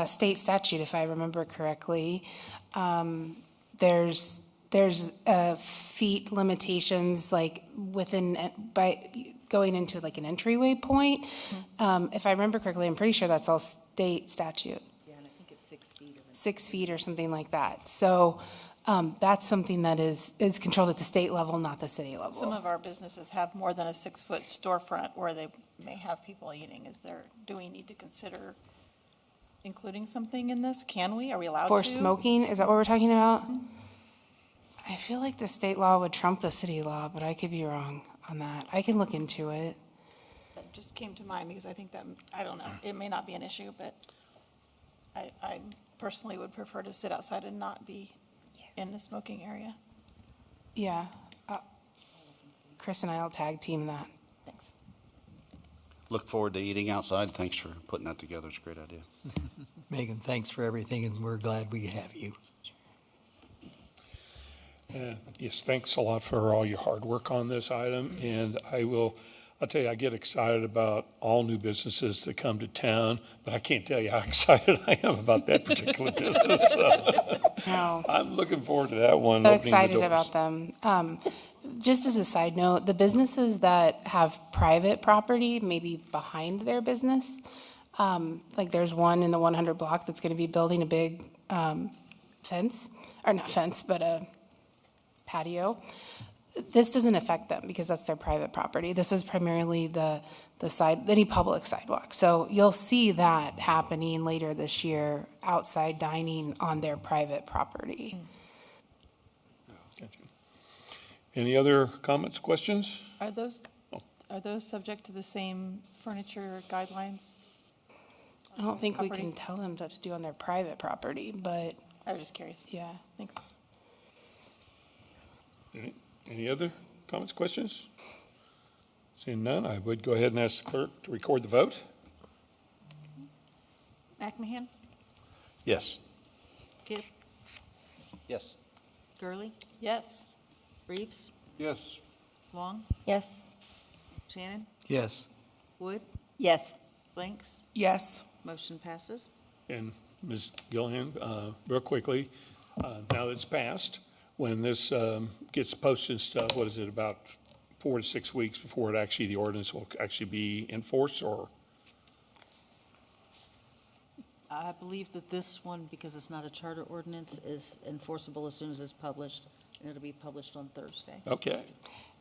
state statute, if I remember correctly. There's feet limitations, like by going into like an entryway point. If I remember correctly, I'm pretty sure that's all state statute. Yeah, and I think it's 6 feet. 6 feet or something like that. So that's something that is controlled at the state level, not the city level. Some of our businesses have more than a 6-foot storefront where they may have people eating. Do we need to consider including something in this? Can we? Are we allowed to? For smoking, is that what we're talking about? I feel like the state law would trump the city law, but I could be wrong on that. I can look into it. That just came to mind because I think that, I don't know, it may not be an issue, but personally would prefer to sit outside and not be in the smoking area. Yeah. Chris and I will tag team that. Thanks. Look forward to eating outside. Thanks for putting that together. It's a great idea. Megan, thanks for everything, and we're glad we have you. Yes, thanks a lot for all your hard work on this item, and I'll tell you, I get excited about all new businesses that come to town, but I can't tell you how excited I am about that particular business. No. I'm looking forward to that one. So opening the excited doors. about them. Just as a side note, the businesses that have private property, maybe behind their business, like there's one in the 100 block that's going to be building a big fence, or not fence, but a patio. This doesn't affect them because that's their private property. This is primarily the any public sidewalk. So you'll see that happening later this year, outside dining on their private property. Any other comments, questions? Are those subject to the same furniture guidelines? I don't think we Property? can tell them what to do on their private property, but I was just curious. yeah. Thanks. Any other comments, questions? Seeing none, I would go ahead and ask the clerk to record the vote. McMahon, Yes. Kidd, Yes. Gurley, Yes. Reeves, Yes. Long, Yes. Shannon, Yes. Wood, Yes. Blanks. Yes. Motion passes. And Ms. Gillian, real quickly, now that it's passed, when this gets posted and stuff, what is it, about 4 to 6 weeks before the ordinance will actually be enforced, or? I believe that this one, because it's not a charter ordinance, is enforceable as soon as it's published, and it'll be published on Thursday. Okay.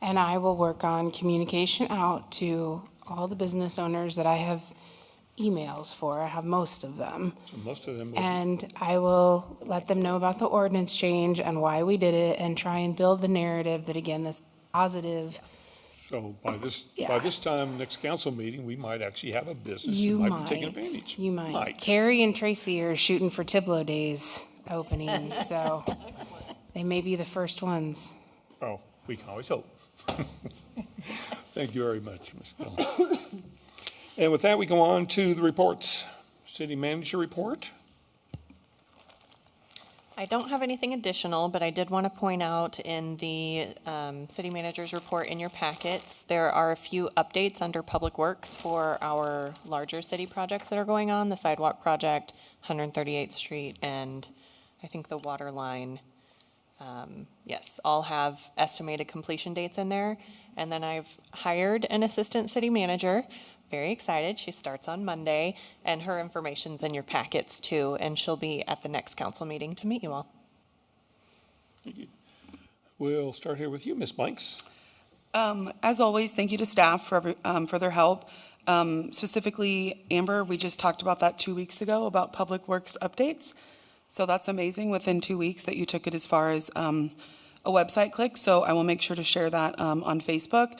And I will work on communication out to all the business owners that I have emails for. I have most of them. So most of them will. And I will let them know about the ordinance change and why we did it and try and build the narrative that, again, this positive. So by this Yeah. time, next council meeting, we might actually have a business You that might. might be taking advantage. You might. Carrie and Tracy are shooting for Tiblo Days opening, so they may be the first ones. Oh, we can always hope. Thank you very much, Ms. Gill. And with that, we go on to the reports. City manager report. I don't have anything additional, but I did want to point out in the city manager's report in your packets, there are a few updates under Public Works for our larger city projects that are going on, the sidewalk project, 138th Street, and I think the water line. Yes, all have estimated completion dates in there. And then I've hired an assistant city manager. Very excited. She starts on Monday, and her information's in your packets too, and she'll be at the next council meeting to meet you all. Thank you. We'll start here with you, Ms. Blanks. As always, thank you to staff for their help. Specifically, Amber, we just talked about that 2 weeks ago about Public Works updates. So that's amazing within 2 weeks that you took it as far as a website click. So I will make sure to share that on Facebook.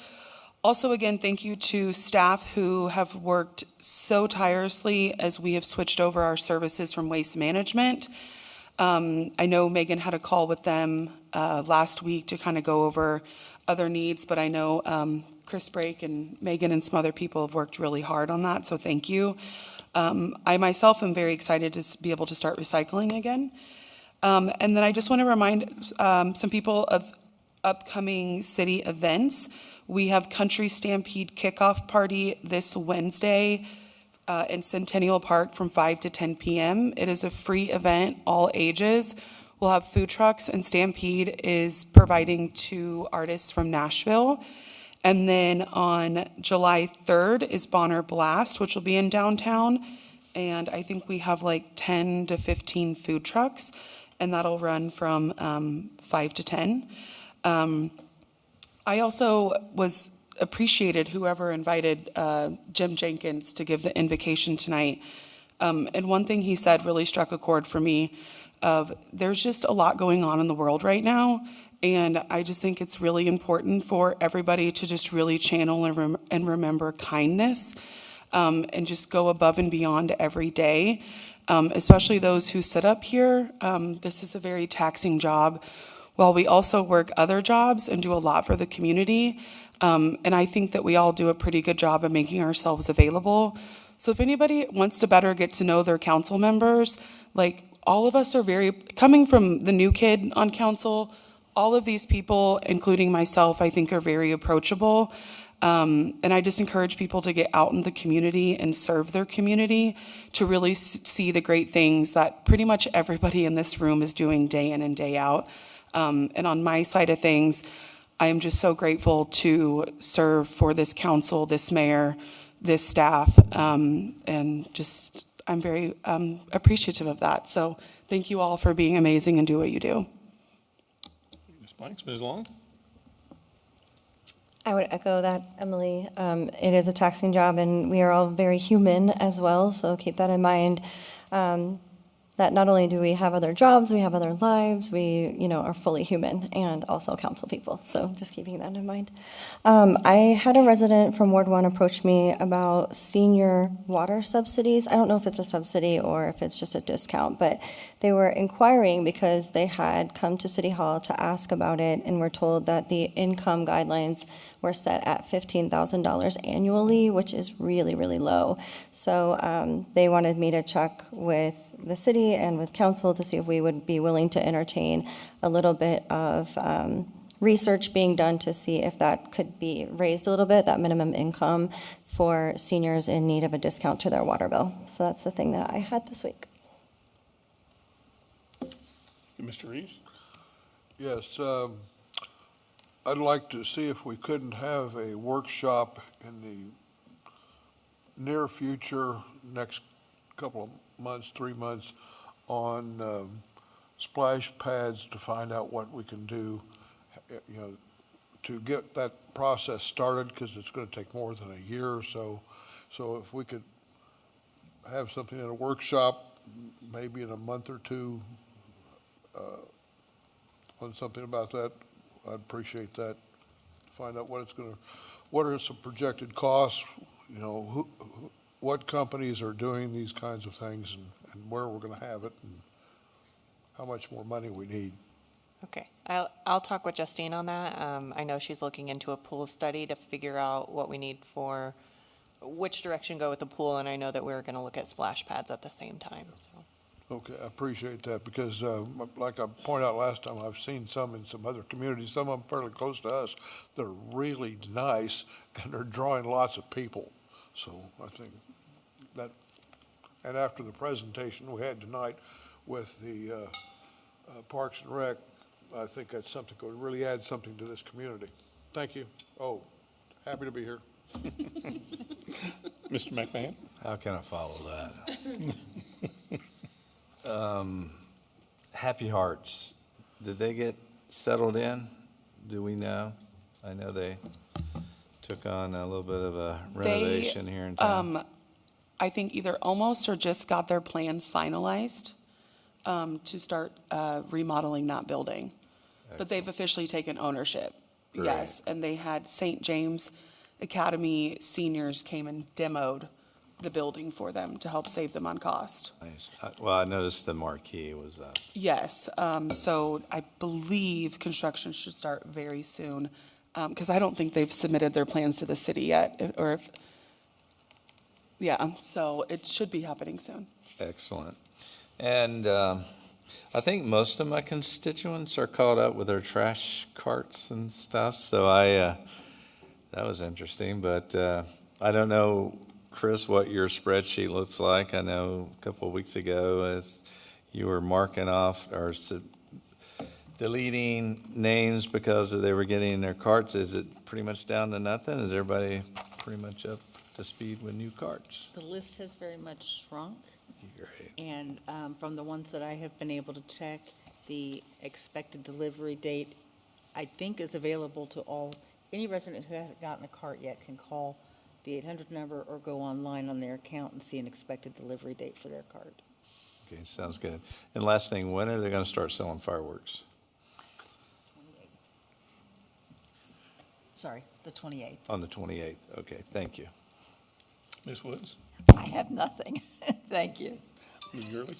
Also, again, thank you to staff who have worked so tirelessly as we have switched over our services from waste management. I know Megan had a call with them last week to kind of go over other needs, but I know Chris Brake and Megan and some other people have worked really hard on that, so thank you. I myself am very excited to be able to start recycling again. And then I just want to remind some people of upcoming city events. We have Country Stampede Kickoff Party this Wednesday in Centennial Park from 5 to 10 p.m. It is a free event, all ages. We'll have food trucks, and Stampede is providing 2 artists from Nashville. And then on July 3rd is Bonner Blast, which will be in downtown. And I think we have like 10 to 15 food trucks, and that'll run from 5 to 10. I also appreciated whoever invited Jim Jenkins to give the invocation tonight. And one thing he said really struck a chord for me of there's just a lot going on in the world right now. And I just think it's really important for everybody to just really channel and remember kindness and just go above and beyond every day. especially those who sit up here. This is a very taxing job, while we also work other jobs and do a lot for the community. And I think that we all do a pretty good job of making ourselves available. So if anybody wants to better get to know their council members, like all of us are coming from the new kid on council, all of these people, including myself, I think are very approachable. And I just encourage people to get out in the community and serve their community to really see the great things that pretty much everybody in this room is doing day in and day out. And on my side of things, I am just so grateful to serve for this council, this mayor, this staff, and just I'm very appreciative of that. So thank you all for being amazing and do what you do. Ms. Blanks, Ms. Long? I would echo that, Emily. It is a taxing job, and we are all very human as well, so keep that in mind. That not only do we have other jobs, we have other lives, we, are fully human and also council people. So just keeping that in mind. I had a resident from Ward 1 approach me about senior water subsidies. I don't know if it's a subsidy or if it's just a discount, but they were inquiring because they had come to City Hall to ask about it and were told that the income guidelines were set at $15,000 annually, which is really, really low. So they wanted me to check with the city and with council to see if we would be willing to entertain a little bit of research being done to see if that could be raised a little bit, that minimum income for seniors in need of a discount to their water bill. So that's the thing that I had this week. Mr. Reeves? Yes, I'd like to see if we couldn't have a workshop in the near future, next couple of months, 3 months, on splash pads to find out what we can do, to get that process started, because it's going to take more than a year or so. So if we could have something in a workshop, maybe in a month or two, on something about that, I'd appreciate that. Find out what are some projected costs, what companies are doing these kinds of things, and where we're going to have it, and how much more money we need. Okay, I'll talk with Justine on that. I know she's looking into a pool study to figure out what we need for which direction go with the pool, and I know that we're going to look at splash pads at the same time. So. Okay, I appreciate that, because like I pointed out last time, I've seen some in some other communities, some of them fairly close to us, that are really nice, and they're drawing lots of people. So I think that, and after the presentation we had tonight with the Parks and Rec, I think that's something that would really add something to this community. Thank you. Oh, happy to be here. Mr. McMahon? How can I follow that? Happy Hearts, did they get settled in? Do we know? I know they took on a little bit of a renovation here in town. I think either almost or just got their plans finalized to start remodeling that building. But they've officially taken ownership. Great. Yes, and they had St. James Academy seniors came and demoed the building for them to help save them on cost. Nice. Well, I noticed the marquee was up. Yes, so I believe construction should start very soon, because I don't think they've submitted their plans to the city yet, so it should be happening soon. Excellent. And I think most of my constituents are caught up with their trash carts and stuff, so that was interesting, but I don't know, Chris, what your spreadsheet looks like. I know a couple of weeks ago as you were marking off or deleting names because they were getting in their carts. Is it pretty much down to nothing? Is everybody pretty much up to speed with new carts? The list has very much shrunk. Great. And from the ones that I have been able to check, the expected delivery date, I think, is available to all. Any resident who hasn't gotten a cart yet can call the 800 number or go online on their account and see an expected delivery date for their cart. Okay, sounds good. And last thing, when are they going to start selling fireworks? Sorry, the 28th. On the 28th. Okay, thank you. Ms. Woods? I have nothing. Thank you. Ms. Gurley?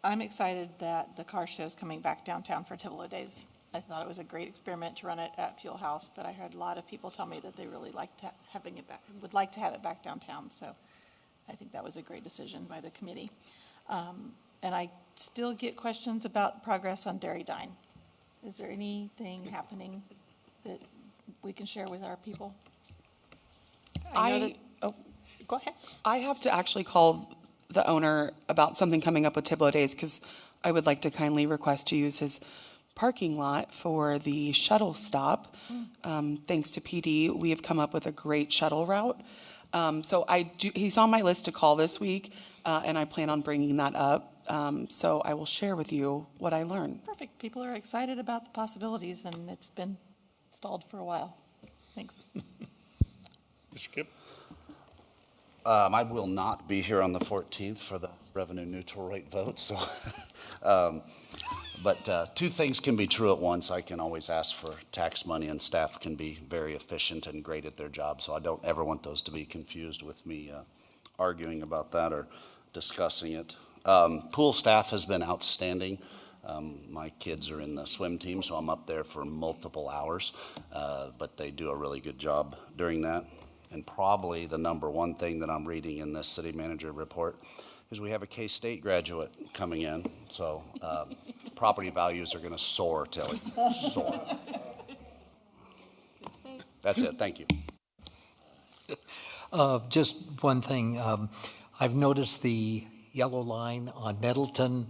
I'm excited that the car show is coming back downtown for Tivolo Days. I thought it was a great experiment to run it at Fuel House, but I heard a lot of people tell me that they really liked having it back, would like to have it back downtown. So I think that was a great decision by the committee. And I still get questions about progress on Dairy Dine. Is there anything happening that we can share with our people? Oh, go ahead. I have to actually call the owner about something coming up with Tivolo Days because I would like to kindly request to use his parking lot for the shuttle stop. Thanks to PD, we have come up with a great shuttle route. So he's on my list to call this week, and I plan on bringing that up. So I will share with you what I learned. Perfect. People are excited about the possibilities, and it's been stalled for a while. Thanks. Mr. Kipp? I will not be here on the 14th for the revenue neutral rate vote, so. But two things can be true at once. I can always ask for tax money, and staff can be very efficient and great at their job, so I don't ever want those to be confused with me arguing about that or discussing it. Pool staff has been outstanding. My kids are in the swim team, so I'm up there for multiple hours, but they do a really good job during that. And probably the number one thing that I'm reading in this city manager report is we have a K-State graduate coming in, so property values are going to soar, Tilly, soar. That's it, thank you. Just one thing, I've noticed the yellow line on Nettleton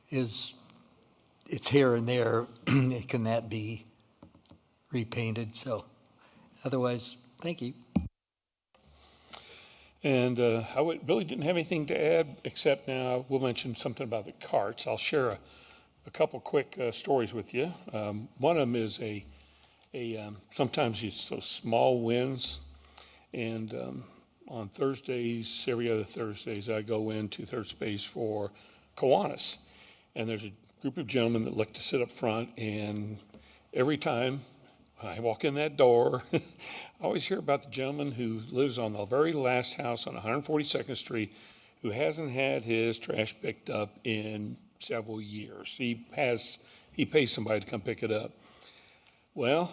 it's here and there. Can that be repainted? So otherwise, thank you. And I really didn't have anything to add, except now we'll mention something about the carts. I'll share a couple quick stories with you. One of them is sometimes it's those small wins. And on Thursdays, every other Thursdays, I go into third space for Kiwanis. And there's a group of gentlemen that like to sit up front, and every time I walk in that door, I always hear about the gentleman who lives on the very last house on 142nd Street who hasn't had his trash picked up in several years. He pays somebody to come pick it up. Well,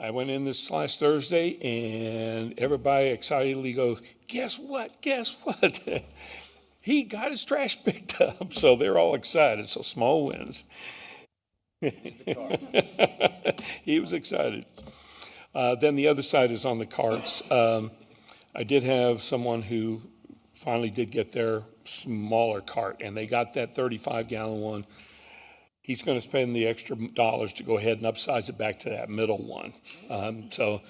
I went in this last Thursday, and everybody excitedly goes, guess what? Guess what? He got his trash picked up. So they're all excited. So small wins. He was excited. Then the other side is on the carts. I did have someone who finally did get their smaller cart, and they got that 35-gallon one. He's going to spend the extra dollars to go ahead and upsize it back to that middle one. So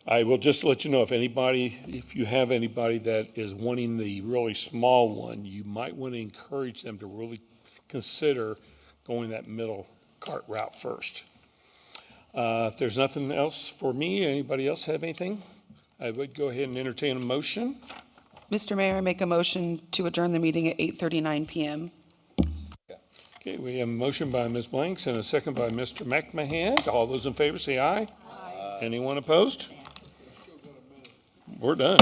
I will just let you know, if you have anybody that is wanting the really small one, you might want to encourage them to really consider going that middle cart route first. If there's nothing else for me, anybody else have anything? I would go ahead and entertain a motion. Mr. Mayor, I make a motion to adjourn the meeting at 8:39 p.m. Okay, we have a motion by Ms. Blanks and a second by Mr. McMahon. All those in favor say aye. Aye. Anyone opposed? We're done.